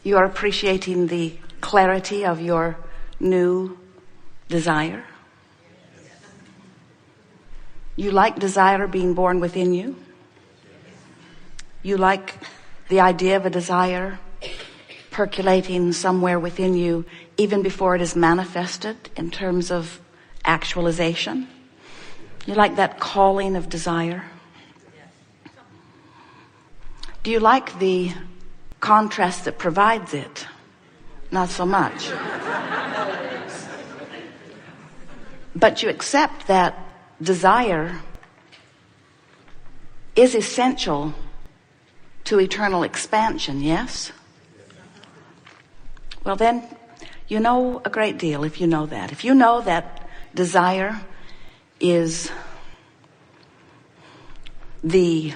You are appreciating the clarity of your new desire. You like desire being born within you. You like the idea of a desire percolating somewhere within you even before it is manifested in terms of actualization. You like that calling of desire. Do you like the contrast that provides it? Not so much. But you accept that desire is essential to eternal expansion, yes? Well then, you know a great deal if you know that. If you know that desire is the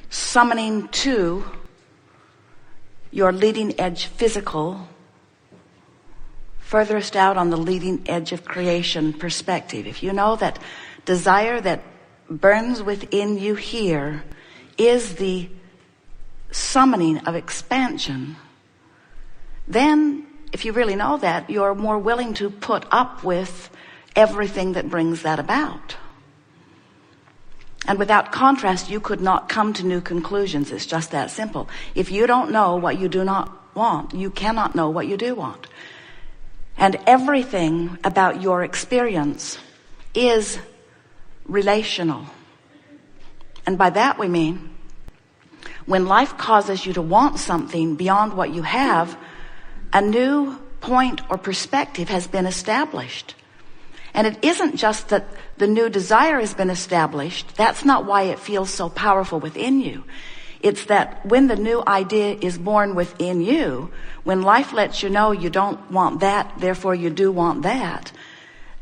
summoning to your leading edge physical, furthest out on the leading edge of creation perspective. If you know that desire that burns within you here is the summoning of expansion, then if you really know that, you're more willing to put up with everything that brings that about. And without contrast, you could not come to new conclusions. It's just that simple. If you don't know what you do not want, you cannot know what you do want. And everything about your experience is relational. And by that we mean, when life causes you to want something beyond what you have, a new point or perspective has been established. And it isn't just that the new desire has been established. That's not why it feels so powerful within you. It's that when the new idea is born within you, when life lets you know you don't want that, therefore you do want that,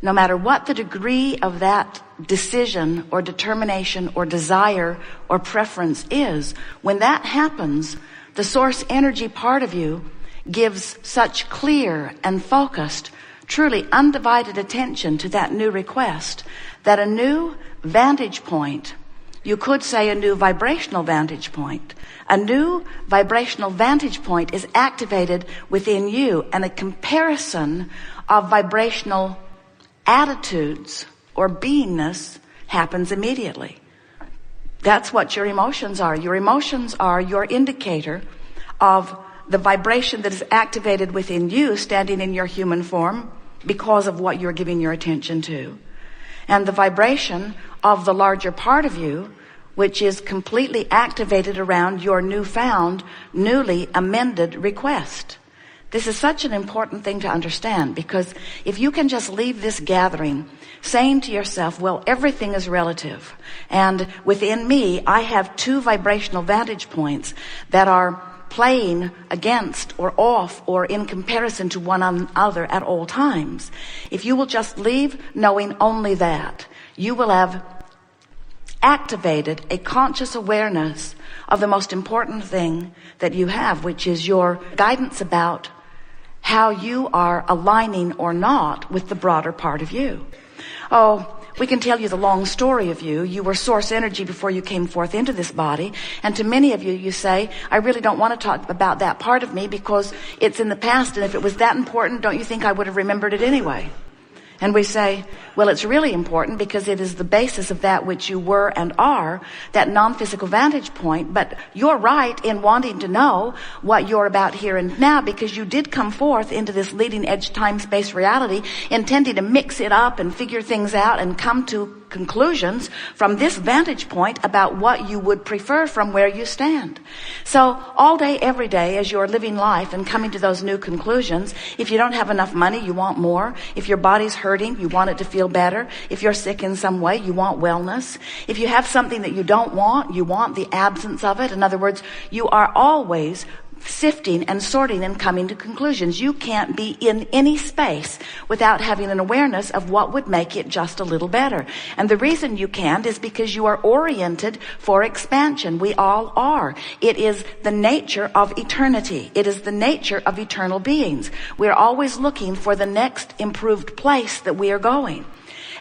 no matter what the degree of that decision or determination or desire or preference is, when that happens, the source energy part of you gives such clear and focused, truly undivided attention to that new request that a new vantage point, you could say a new vibrational vantage point, a new vibrational vantage point is activated within you, and a comparison of vibrational attitudes or beingness happens immediately. That's what your emotions are. Your emotions are your indicator of the vibration that is activated within you, standing in your human form because of what you're giving your attention to, and the vibration of the larger part of you, which is completely activated around your newfound, newly amended request. This is such an important thing to understand, because if you can just leave this gathering saying to yourself, well, everything is relative, and within me I have two vibrational vantage points that are playing against or off or in comparison to one another at all times. If you will just leave knowing only that, you will have activated a conscious awareness of the most important thing that you have, which is your guidance about how you are aligning or not with the broader part of you. Oh, we can tell you the long story of you. You were source energy before you came forth into this body. And to many of you, you say, I really don't want to talk about that part of me because it's in the past. And if it was that important, don't you think I would have remembered it anyway? And we say, well, it's really important because it is the basis of that which you were and are, that non-physical vantage point. But you're right in wanting to know what you're about here and now, because you did come forth into this leading edge time-space reality intending to mix it up and figure things out and come to conclusions from this vantage point about what you would prefer from where you stand. So all day, every day, as you're living life and coming to those new conclusions, if you don't have enough money, you want more. If your body's hurting, you want it to feel better. If you're sick in some way, you want wellness. If you have something that you don't want, you want the absence of it. In other words, you are always sifting and sorting and coming to conclusions. You can't be in any space without having an awareness of what would make it just a little better. And the reason you can't is because you are oriented for expansion. We all are. It is the nature of eternity. It is the nature of eternal beings. We're always looking for the next improved place that we are going.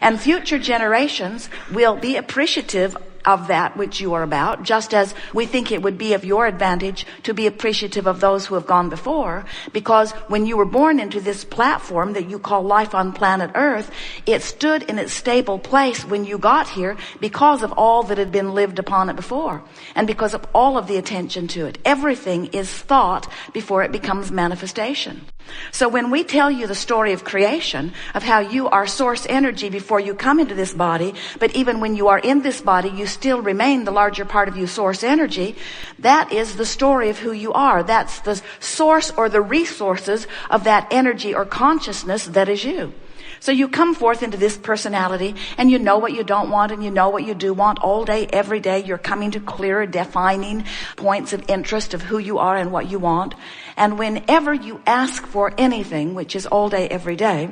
And future generations will be appreciative of that which you are about, just as we think it would be of your advantage to be appreciative of those who have gone before, because when you were born into this platform that you call life on planet Earth, it stood in its stable place when you got here because of all that had been lived upon it before, and because of all of the attention to it. Everything is thought before it becomes manifestation. So when we tell you the story of creation, of how you are source energy before you come into this body, but even when you are in this body, you still remain the larger part of you source energy, that is the story of who you are. That's the source or the resources of that energy or consciousness that is you. So you come forth into this personality, and you know what you don't want and you know what you do want all day, every day. You're coming to clearer, defining points of interest of who you are and what you want. And whenever you ask for anything, which is all day, every day,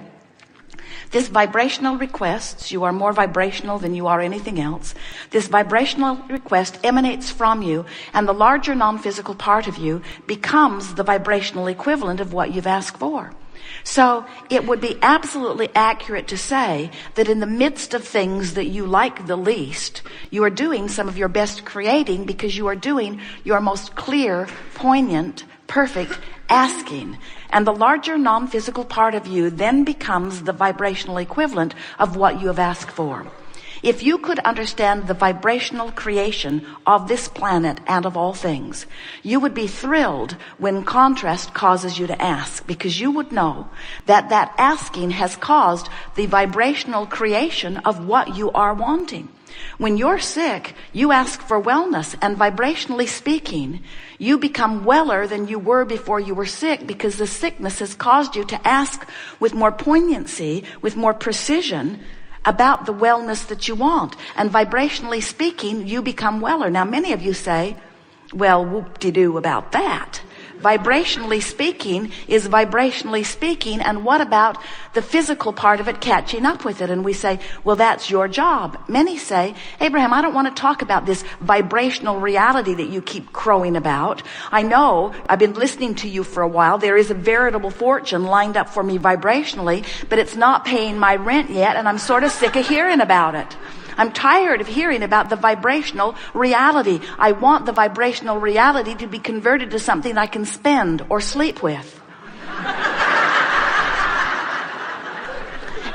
this vibrational request, you are more vibrational than you are anything else. This vibrational request emanates from you, and the larger non-physical part of you becomes the vibrational equivalent of what you've asked for. So it would be absolutely accurate to say that in the midst of things that you like the least, you are doing some of your best creating, because you are doing your most clear, poignant, perfect asking. And the larger non-physical part of you then becomes the vibrational equivalent of what you have asked for. If you could understand the vibrational creation of this planet and of all things, you would be thrilled when contrast causes you to ask, because you would know that that asking has caused the vibrational creation of what you are wanting. When you're sick, you ask for wellness, and vibrationally speaking, you become weller than you were before you were sick, because the sickness has caused you to ask with more poignancy, with more precision, about the wellness that you want. And vibrationally speaking, you become weller. Now, many of you say, well, whoop-de-doo about that. Vibrationally speaking is vibrationally speaking, and what about the physical part of it catching up with it? And we say, well, that's your job. Many say, Abraham, I don't want to talk about this vibrational reality that you keep crowing about. I know, I've been listening to you for a while. There is a veritable fortune lined up for me vibrationally, but it's not paying my rent yet, and I'm sort of sick of hearing about it. I'm tired of hearing about the vibrational reality. I want the vibrational reality to be converted to something I can spend or sleep with.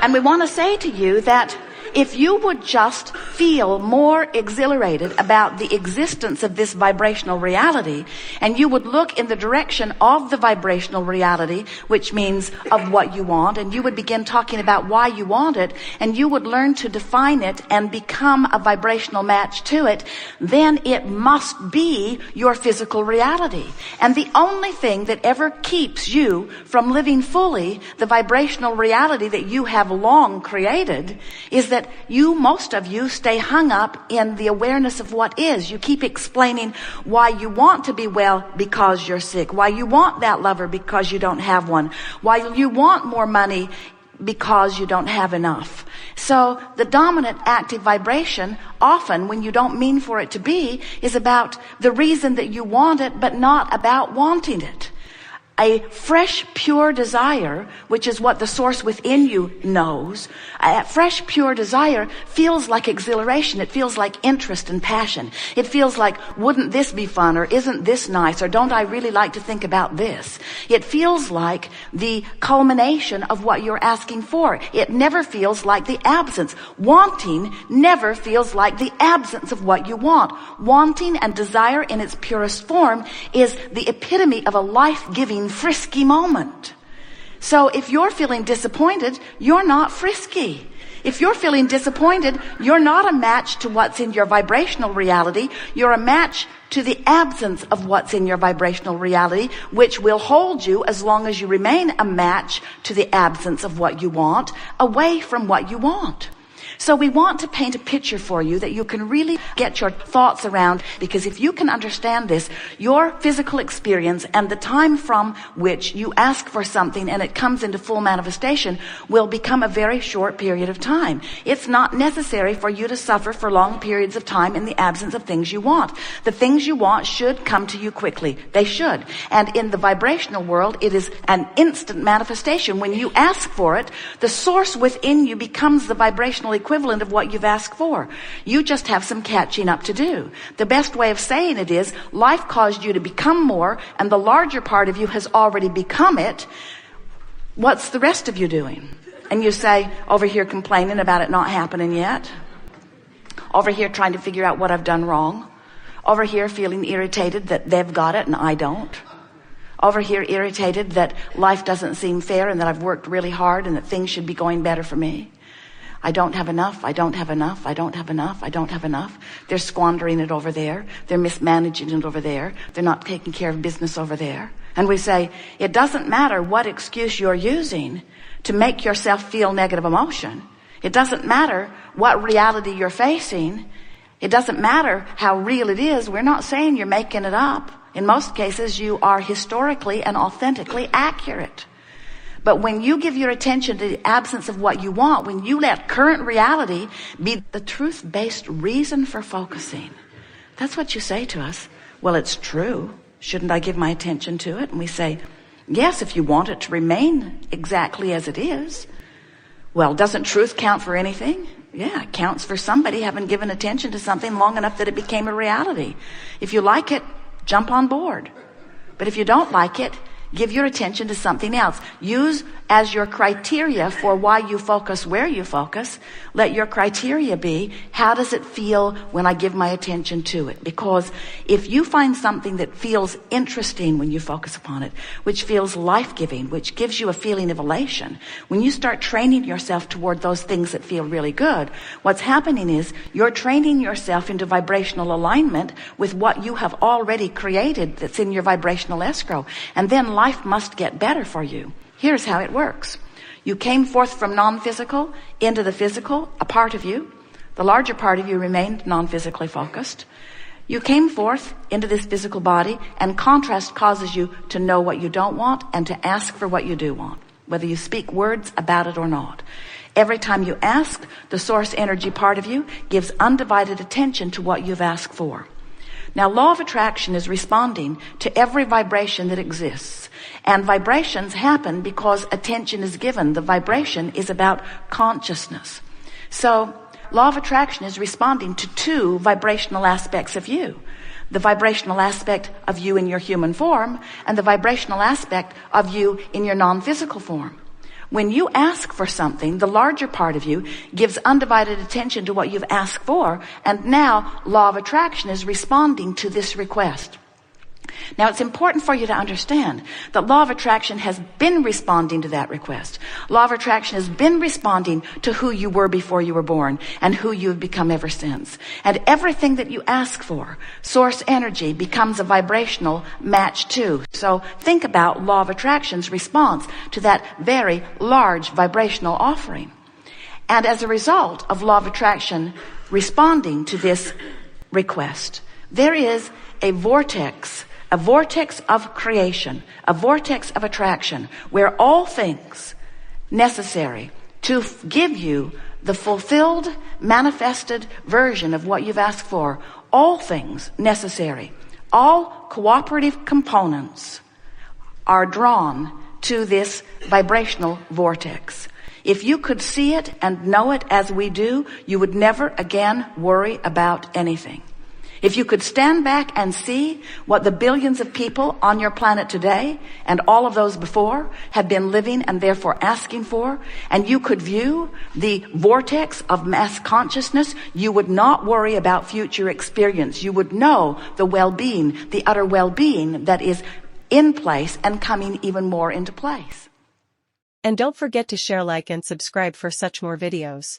And we want to say to you that if you would just feel more exhilarated about the existence of this vibrational reality, and you would look in the direction of the vibrational reality, which means of what you want, and you would begin talking about why you want it, and you would learn to define it and become a vibrational match to it, then it must be your physical reality. And the only thing that ever keeps you from living fully the vibrational reality that you have long created is that most of you stay hung up in the awareness of what is. You keep explaining why you want to be well because you're sick, why you want that lover because you don't have one, why you want more money because you don't have enough. So the dominant active vibration, often when you don't mean for it to be, is about the reason that you want it, but not about wanting it. A fresh, pure desire, which is what the source within you knows, a fresh, pure desire feels like exhilaration. It feels like interest and passion. It feels like, wouldn't this be fun? Or isn't this nice? Or don't I really like to think about this? It feels like the culmination of what you're asking for. It never feels like the absence. Wanting never feels like the absence of what you want. Wanting and desire in its purest form is the epitome of a life-giving frisky moment. So if you're feeling disappointed, you're not frisky. If you're feeling disappointed, you're not a match to what's in your vibrational reality. You're a match to the absence of what's in your vibrational reality, which will hold you as long as you remain a match to the absence of what you want, away from what you want. So we want to paint a picture for you that you can really get your thoughts around, because if you can understand this, your physical experience and the time from which you ask for something and it comes into full manifestation will become a very short period of time. It's not necessary for you to suffer for long periods of time in the absence of things you want. The things you want should come to you quickly. They should. And in the vibrational world, it is an instant manifestation. When you ask for it, the source within you becomes the vibrational equivalent equivalent of what you've asked for. You just have some catching up to do. The best way of saying it is, life caused you to become more, and the larger part of you has already become it. What's the rest of you doing? And you say, over here complaining about it not happening yet. Over here trying to figure out what I've done wrong. Over here feeling irritated that they've got it and I don't. Over here irritated that life doesn't seem fair and that I've worked really hard and that things should be going better for me. I don't have enough, I don't have enough, I don't have enough, I don't have enough. They're squandering it over there. They're mismanaging it over there. They're not taking care of business over there. And we say, it doesn't matter what excuse you're using to make yourself feel negative emotion. It doesn't matter what reality you're facing. It doesn't matter how real it is. We're not saying you're making it up. In most cases, you are historically and authentically accurate. But when you give your attention to the absence of what you want, when you let current reality be the truth-based reason for focusing, that's what you say to us. Well, it's true. Shouldn't I give my attention to it? And we say, yes, if you want it to remain exactly as it is. Well, doesn't truth count for anything? Yeah, it counts for somebody having given attention to something long enough that it became a reality. If you like it, jump on board. But if you don't like it, give your attention to something else. Use as your criteria for why you focus where you focus. Let your criteria be, how does it feel when I give my attention to it? Because if you find something that feels interesting when you focus upon it, which feels life-giving, which gives you a feeling of elation, when you start training yourself toward those things that feel really good, what's happening is you're training yourself into vibrational alignment with what you have already created that's in your vibrational escrow. And then life must get better for you. Here's how it works. You came forth from non-physical into the physical, a part of you. The larger part of you remained non-physically focused. You came forth into this physical body, and contrast causes you to know what you don't want and to ask for what you do want, whether you speak words about it or not. Every time you ask, the source energy part of you gives undivided attention to what you've asked for. Now, law of attraction is responding to every vibration that exists. And vibrations happen because attention is given. The vibration is about consciousness. So, law of attraction is responding to two vibrational aspects of you. The vibrational aspect of you in your human form and the vibrational aspect of you in your non-physical form. When you ask for something, the larger part of you gives undivided attention to what you've asked for, and now law of attraction is responding to this request. Now, it's important for you to understand that law of attraction has been responding to that request. Law of attraction has been responding to who you were before you were born and who you've become ever since. And everything that you ask for, source energy becomes a vibrational match to. So think about law of attraction's response to that very large vibrational offering. And as a result of law of attraction responding to this request, there is a vortex of creation, a vortex of attraction, where all things necessary to give you the fulfilled, manifested version of what you've asked for, all things necessary, all cooperative components are drawn to this vibrational vortex. If you could see it and know it as we do, you would never again worry about anything. If you could stand back and see what the billions of people on your planet today and all of those before have been living and therefore asking for, and you could view the vortex of mass consciousness, you would not worry about future experience. You would know the well-being, the utter well-being that is in place and coming even more into place. And don't forget to share, like, and subscribe for such more videos.